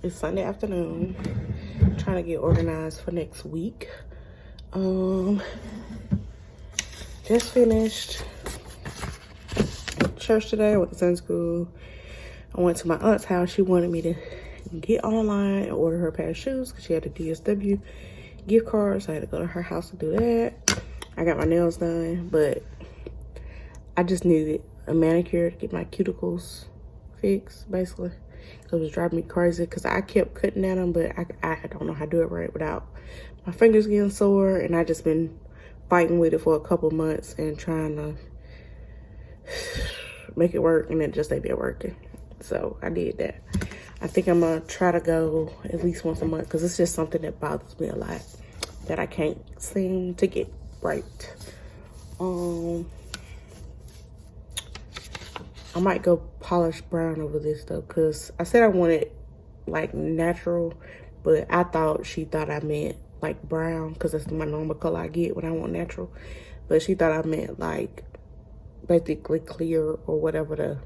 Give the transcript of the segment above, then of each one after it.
It's Sunday afternoon. Trying to get organized for next week. Just finished church today. I went to Sunday school. I went to my aunt's house. She wanted me to get online and order her a pair of shoes because she had a DSW gift card. So I had to go to her house to do that. I got my nails done, but I just needed a manicure to get my cuticles fixed, basically. It was driving me crazy because I kept cutting at them, but I don't know how to do it right without my fingers getting sore. And I just been fighting with it for a couple months and trying to make it work, and it just ain't been working. So I did that. I think I'm gonna try to go at least once a month because it's just something that bothers me a lot that I can't seem to get right. I might go polish brown over this though, because I said I wanted like natural, but I thought she thought I meant like brown because that's my normal color I get when I want natural. But she thought I meant like basically clear or whatever the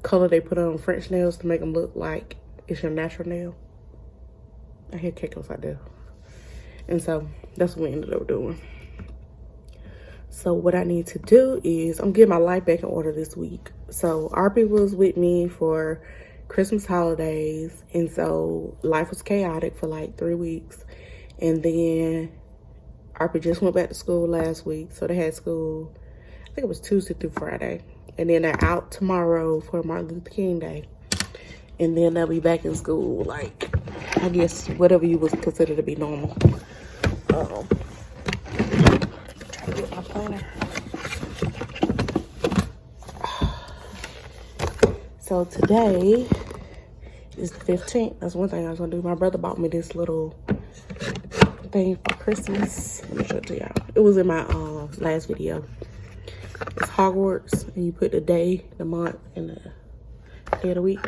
color they put on French nails to make them look like it's your natural nail. I hear Keiko's out there. And so that's what we ended up doing. So what I need to do is I'm getting my life back in order this week. So RP was with me for Christmas holidays, and so life was chaotic for like 3 weeks. And then RP just went back to school last week, so they had school, I think it was Tuesday through Friday. And then they're out tomorrow for Martin Luther King Day. And then they'll be back in school, like, I guess whatever you would consider to be normal. Try to get my planner. So today is the 15th. That's one thing I was gonna do. My brother bought me this little thing for Christmas. Let me show it to y'all. It was in my last video. It's Hogwarts, and you put the day, the month, and the day of the week.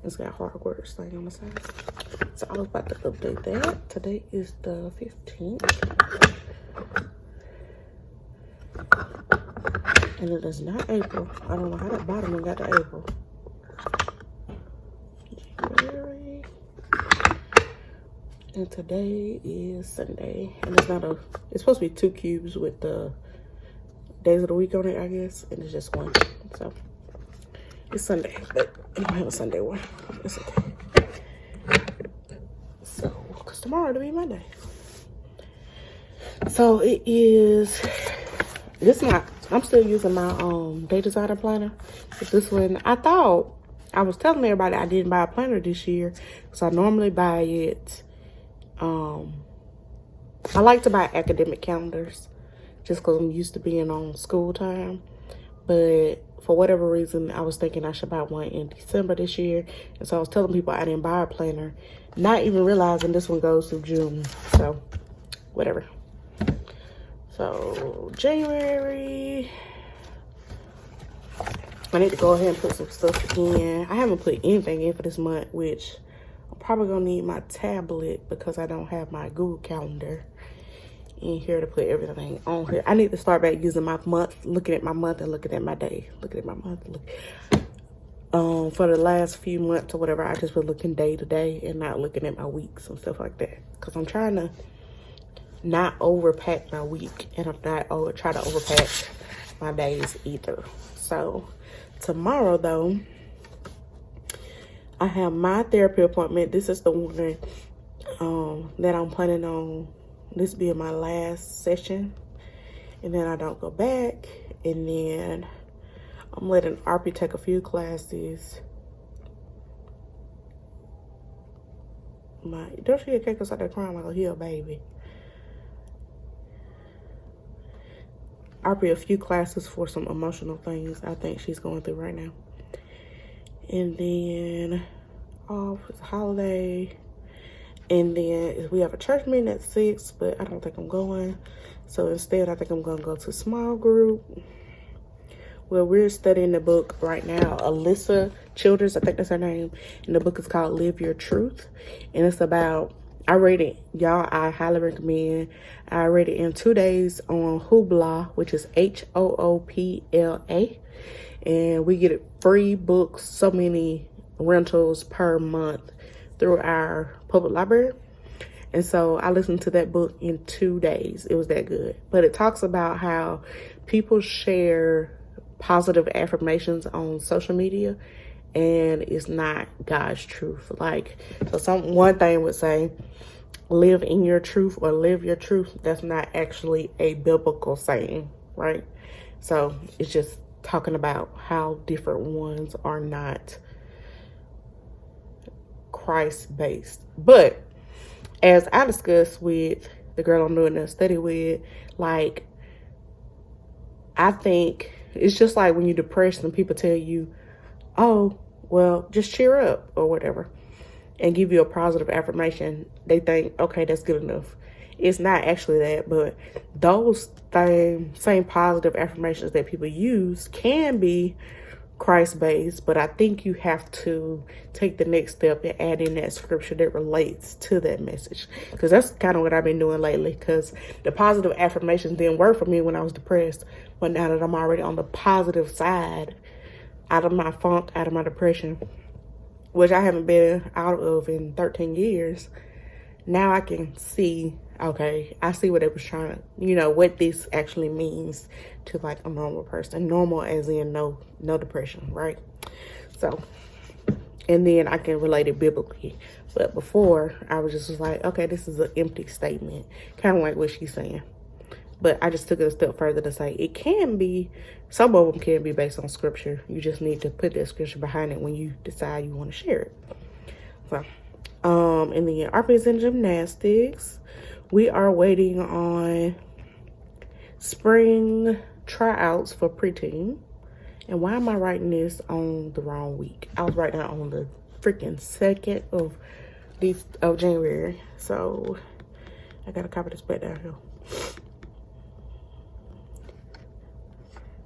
It's got Hogwarts thing on the side. So I was about to update that. Today is the 15th. And it is not April. I don't know how that bottom one got to April. January. And today is Sunday. And it's not a, it's supposed to be 2 cubes with the days of the week on it, I guess. And it's just one. So it's Sunday, but I don't have a Sunday one. It's okay. So, because tomorrow it'll be Monday. So it is, this not, I'm still using my day designer planner. But this one, I thought, I was telling everybody I didn't buy a planner this year. So I normally buy it, I like to buy academic calendars just because I'm used to being on school time. But for whatever reason, I was thinking I should buy one in December this year. And so I was telling people I didn't buy a planner, not even realizing this one goes through June. So, whatever. So, January. I need to go ahead and put some stuff in. I haven't put anything in for this month, which I'm probably going to need my tablet because I don't have my Google Calendar in here to put everything on here. I need to start back using my month, looking at my month and looking at my day. Looking at my month. For the last few months or whatever, I just been looking day to day and not looking at my weeks and stuff like that. Because I'm trying to not overpack my week, and I'm not try to overpack my days either. So tomorrow though, I have my therapy appointment. This is the one that I'm planning on this being my last session, and then I don't go back, and then I'm letting RP take a few classes. Don't she get Keiko's out there crying like a baby? RP a few classes for some emotional things I think she's going through right now. And then off is holiday. And then we have a church meeting at 6, but I don't think I'm going. So instead, I think I'm going to go to a small group. Well, we're studying the book right now, Alyssa Childers, I think that's her name. And the book is called Live Your Truth. And it's about, I read it, y'all, I highly recommend. I read it in 2 days on Hoopla, which is Hoopla. And we get free books, so many rentals per month through our public library. And so I listened to that book in 2 days. It was that good. But it talks about how people share positive affirmations on social media, and it's not God's truth. Like, so one thing would say, live in your truth or live your truth. That's not actually a biblical saying, right? So it's just talking about how different ones are not Christ-based. But as I discussed with the girl I'm doing the study with, like, I think it's just like when you're depressed and people tell you, oh, well, just cheer up or whatever, and give you a positive affirmation. They think, okay, that's good enough. It's not actually that, but those same positive affirmations that people use can be Christ-based, but I think you have to take the next step and add in that scripture that relates to that message, because that's kind of what I've been doing lately, because the positive affirmations didn't work for me when I was depressed, but now that I'm already on the positive side, out of my funk, out of my depression, which I haven't been out of in 13 years, now I can see, okay, I see what it was trying to, what this actually means to like a normal person. Normal as in no depression, right? So, and then I can relate it biblically. But before, I was just like, okay, this is an empty statement, kind of like what she's saying. But I just took it a step further to say it can be, some of them can be based on scripture. You just need to put that scripture behind it when you decide you want to share it. So, and then RPs and gymnastics, we are waiting on spring tryouts for preteen. And why am I writing this on the wrong week? I was writing it on the freaking 2nd of January. So I gotta copy this back down here.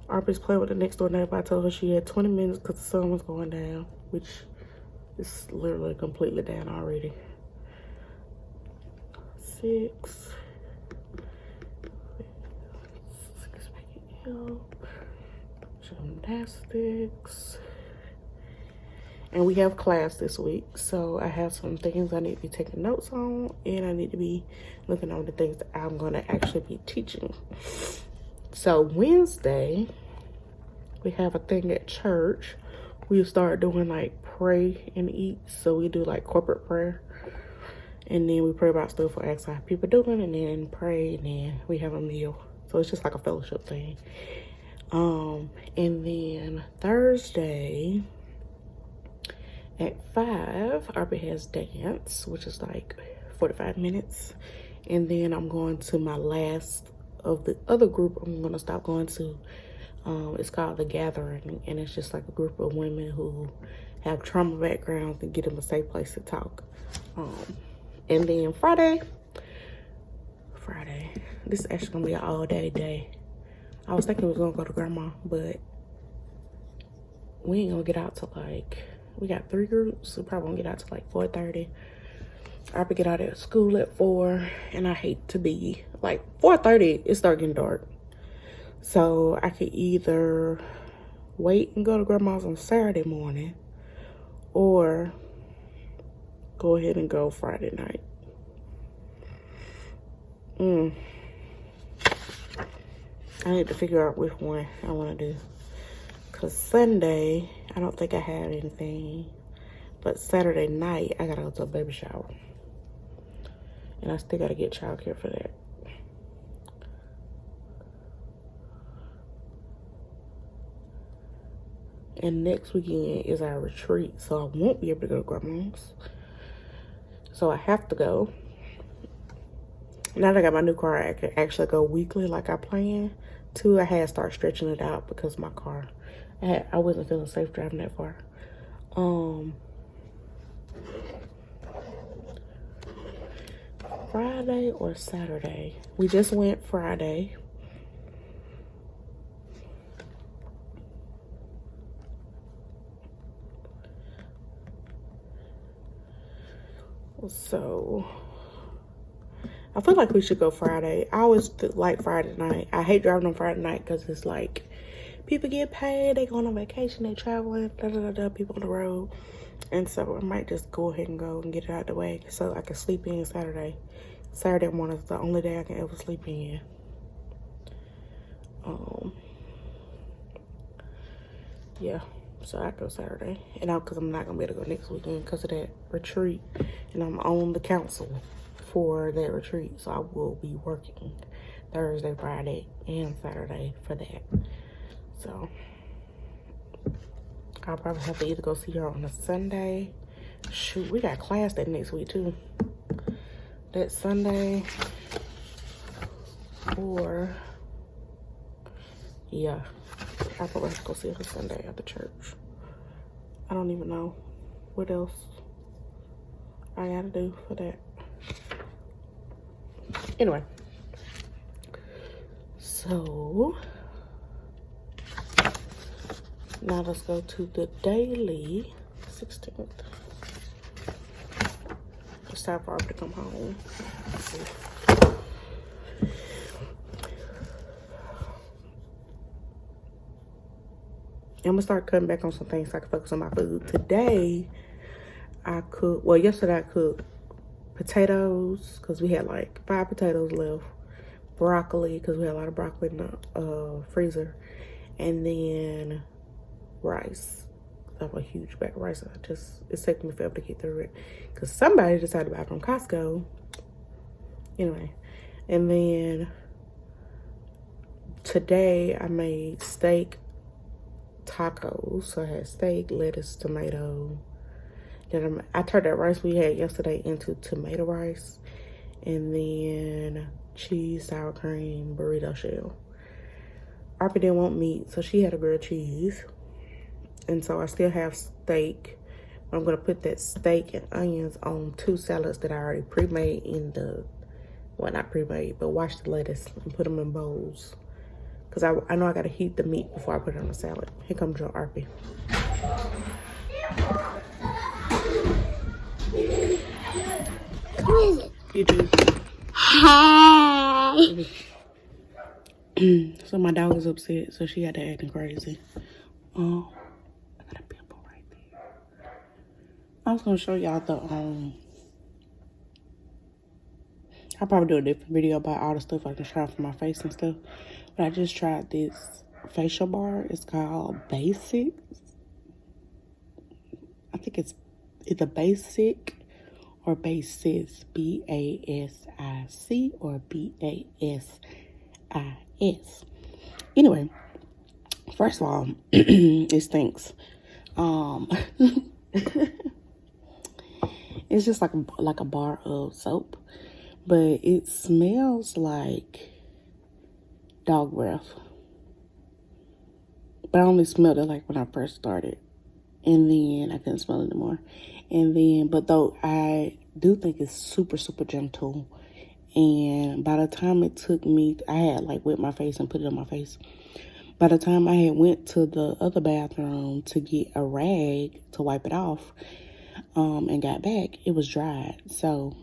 Arby's playing with the next door neighbor. I told her she had 20 minutes because the sun was going down, which is literally completely down already. 6. Gymnastics. And we have class this week, so I have some things I need to be taking notes on, and I need to be looking on the things that I'm going to actually be teaching. So Wednesday, we have a thing at church. We start doing like pray and eat. So we do like corporate prayer, and then we pray about stuff or ask how people doing, and then pray, and then we have a meal. So it's just like a fellowship thing. And then Thursday at 5, Arby has dance, which is like 45 minutes. And then I'm going to my last of the other group I'm going to stop going to. It's called The Gathering, and it's just like a group of women who have trauma backgrounds and get them a safe place to talk. And then Friday, this is actually going to be an all-day. I was thinking we was going to go to Grandma, but we ain't going to get out till like, we got 3 groups, so we probably won't get out till like 4:30. I have to get out of school at 4, and I hate to be like 4:30. It starts getting dark, so I could either wait and go to Grandma's on Saturday morning, or go ahead and go Friday night. I need to figure out which one I want to do, because Sunday I don't think I have anything, but Saturday night I gotta go to a baby shower, and I still gotta get childcare for that. And next weekend is our retreat, so I won't be able to go to Grandma's, so I have to go. Now that I got my new car, I can actually go weekly like I planned to. I had to start stretching it out because my car, I wasn't feeling safe driving that far. Friday or Saturday? We just went Friday. So I feel like we should go Friday. I always like Friday night. I hate driving on Friday night because it's like people get paid, they going on vacation, they traveling, people on the road. And so I might just go ahead and go and get it out of the way so I can sleep in Saturday. Saturday morning is the only day I can ever sleep in. Yeah, so I go Saturday. And because I'm not going to be able to go next weekend because of that retreat. And I'm on the council for that retreat. So I will be working Thursday, Friday, and Saturday for that. So I'll probably have to either go see her on a Sunday. Shoot, we got class that next week too. That Sunday. Or, yeah, I'll probably have to go see her Sunday at the church. I don't even know what else I gotta do for that. Anyway. So, now let's go to the daily 16th. It's time for her to come home. I'm gonna start cutting back on some things so I can focus on my food. Today, yesterday I cooked potatoes because we had like 5 potatoes left. Broccoli because we had a lot of broccoli in the freezer. And then rice. I have a huge bag of rice. It's taking me forever to get through it because somebody decided to buy it from Costco. Anyway, and then today I made steak tacos. So I had steak, lettuce, tomato. Then I turned that rice we had yesterday into tomato rice, and then cheese, sour cream, burrito shell. Arpy didn't want meat, so she had a grilled cheese. And so I still have steak. I'm going to put that steak and onions on 2 salads that I already pre-made in the, well, not pre-made, but wash the lettuce and put them in bowls. Because I know I got to heat the meat before I put it on the salad. Here comes your Arpy. Who is it? You do. Hi. So my dog is upset, so she got to acting crazy. Oh, I got a pimple right there. I was gonna show y'all the I'll probably do a different video about all the stuff I can try for my face and stuff. But I just tried this facial bar. It's called Basic. I think it's either Basic or Basis. B-A-S-I-C or B-A-S-I-S. Anyway, first of all, it stinks. It's just like a bar of soap, but it smells like dog breath. But I only smelled it like when I first started, and then I couldn't smell it anymore. And then, but though I do think it's super, super gentle. And by the time it took me, I had like wet my face and put it on my face. By the time I had went to the other bathroom to get a rag to wipe it off, and got back, it was dried. So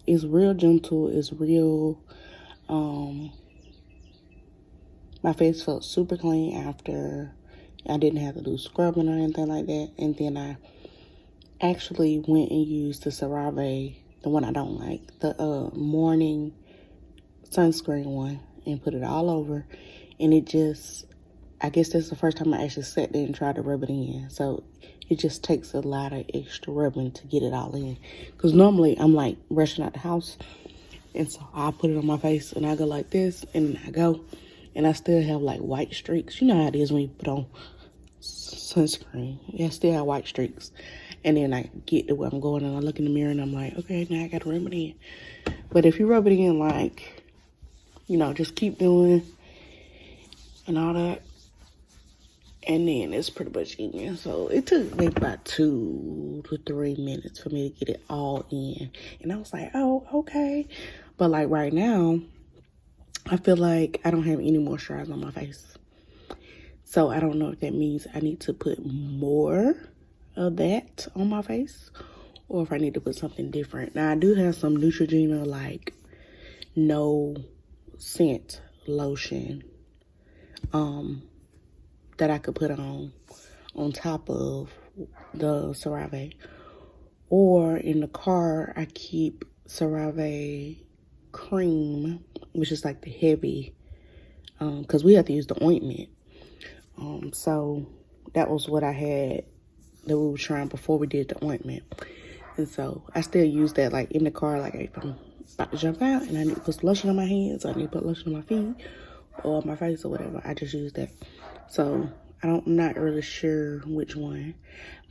it's real gentle. It's real. My face felt super clean after. I didn't have to do scrubbing or anything like that. And then I actually went and used the CeraVe, the one I don't like, the morning sunscreen one, and put it all over. And it just, I guess that's the first time I actually sat there and tried to rub it in. So it just takes a lot of extra rubbing to get it all in. Because normally I'm like rushing out the house. And so I put it on my face and I go like this and I go. And I still have like white streaks. You know how it is when you put on sunscreen. Yeah, I still have white streaks. And then I get to where I'm going and I look in the mirror and I'm like, okay, now I got to rub it in. But if you rub it in like, you know, just keep doing and all that. And then it's pretty much in. So it took maybe about 2 to 3 minutes for me to get it all in. And I was like, oh, okay. But like right now, I feel like I don't have any moisturizer on my face. So I don't know if that means I need to put more of that on my face or if I need to put something different. Now I do have some Neutrogena like no scent lotion that I could put on top of the CeraVe. Or in the car, I keep CeraVe cream, which is like the heavy, because we have to use the ointment. So that was what I had that we were trying before we did the ointment. And so I still use that like in the car, like if I'm about to jump out and I need to put lotion on my hands, or I need to put lotion on my feet or my face or whatever, I just use that. So I'm not really sure which one,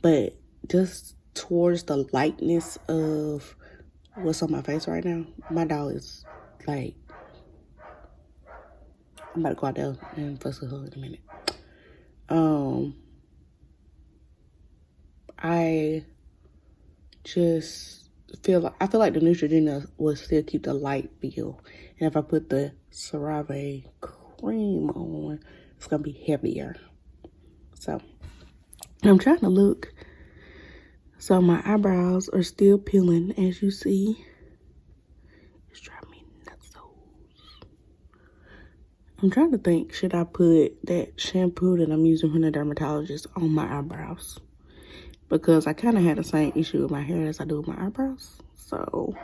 but just towards the lightness of what's on my face right now, my dog is like, I'm about to go out there and fuss with her in a minute. I just feel like the Neutrogena will still keep the light feel, and if I put the CeraVe cream on, it's gonna be heavier. So I'm trying to look. So my eyebrows are still peeling, as you see. It's driving me nuts. I'm trying to think, should I put that shampoo that I'm using from the dermatologist on my eyebrows? Because I kind of had the same issue with my hair as I do with my eyebrows. So,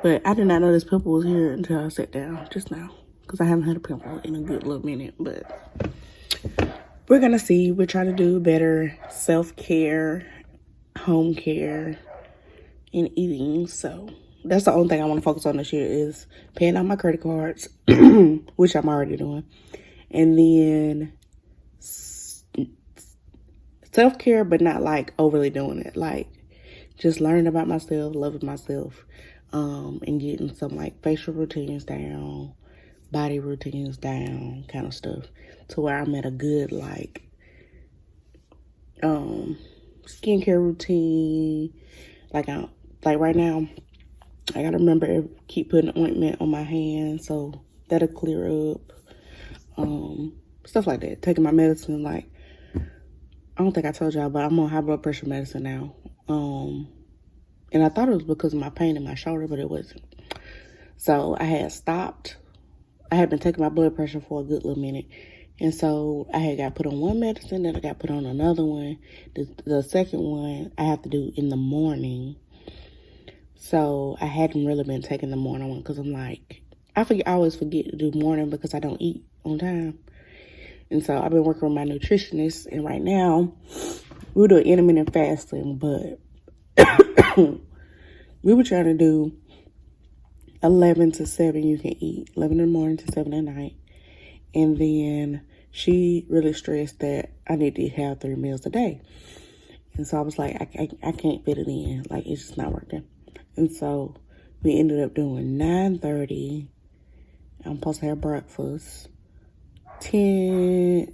but I did not know this pimple was here until I sat down just now. Because I haven't had a pimple in a good little minute. But we're going to see. We're trying to do better self-care, home care, and eating. So that's the only thing I want to focus on this year is paying out my credit cards, which I'm already doing. And then self-care, but not like overly doing it. Like just learning about myself, loving myself, and getting some like facial routines down, body routines down, kind of stuff, to where I'm at a good like skincare routine. Like right now, I gotta remember keep putting ointment on my hands so that'll clear up. Stuff like that. Taking my medicine, like I don't think I told y'all, but I'm on high blood pressure medicine now. And I thought it was because of my pain in my shoulder, but it wasn't. So I had stopped. I had been taking my blood pressure for a good little minute. And so I had got put on one medicine, then I got put on another one. The second one I have to do in the morning. So I hadn't really been taking the morning one because I'm like, I always forget to do morning because I don't eat on time. And so I've been working with my nutritionist, and right now we're doing intermittent fasting, but we were trying to do 11 to 7 you can eat, 11 in the morning to 7 at night. And then she really stressed that I need to have 3 meals a day. And so I was like, I can't fit it in. Like, it's just not working. And so we ended up doing 9:30. I'm supposed to have breakfast. 9:30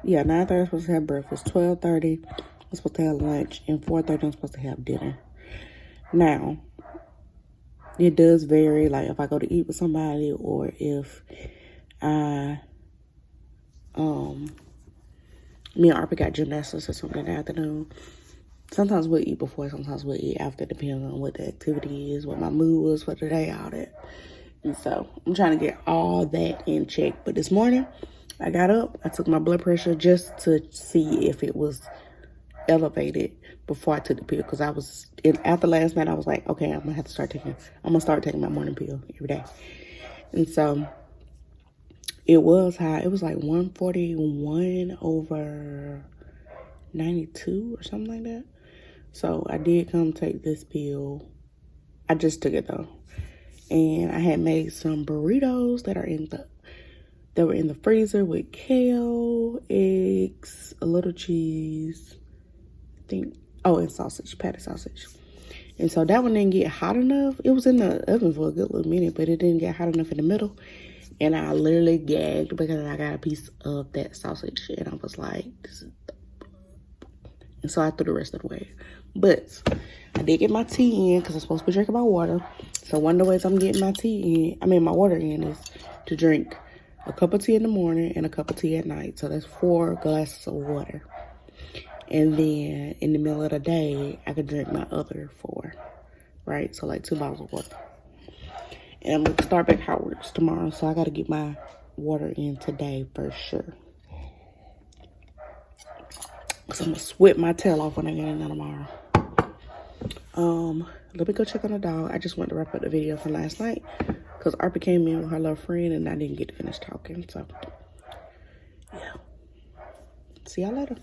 I'm supposed to have breakfast. 12:30 I'm supposed to have lunch. And 4:30 I'm supposed to have dinner. Now, it does vary, like if I go to eat with somebody or if me and Arpa got gymnastics or something in the afternoon. Sometimes we'll eat before, sometimes we'll eat after, depending on what the activity is, what my mood was for the day, all that. And so I'm trying to get all that in check. But this morning, I got up, I took my blood pressure just to see if it was elevated before I took the pill. Because after last night, I was like, okay, I'm going to start taking my morning pill every day. And so it was high. It was like 141 over 92 or something like that. So I did come take this pill. I just took it though. And I had made some burritos that were in the freezer with kale, eggs, a little cheese, and sausage, patty sausage. And so that one didn't get hot enough. It was in the oven for a good little minute, but it didn't get hot enough in the middle. And I literally gagged because I got a piece of that sausage. And I was like, this is... And so I threw the rest of it away. But I did get my tea in because I'm supposed to be drinking my water. So one of the ways I'm getting my water in is to drink a cup of tea in the morning and a cup of tea at night. So that's 4 glasses of water. And then in the middle of the day, I could drink my other 4, right? So like 2 bottles of water. And I'm going to start back Howard's tomorrow. So I got to get my water in today for sure. Because I'm going to sweat my tail off when I get in there tomorrow. Let me go check on the dog. I just want to wrap up the video from last night because Arpa came in with her little friend and I didn't get to finish talking. So, yeah. See y'all later.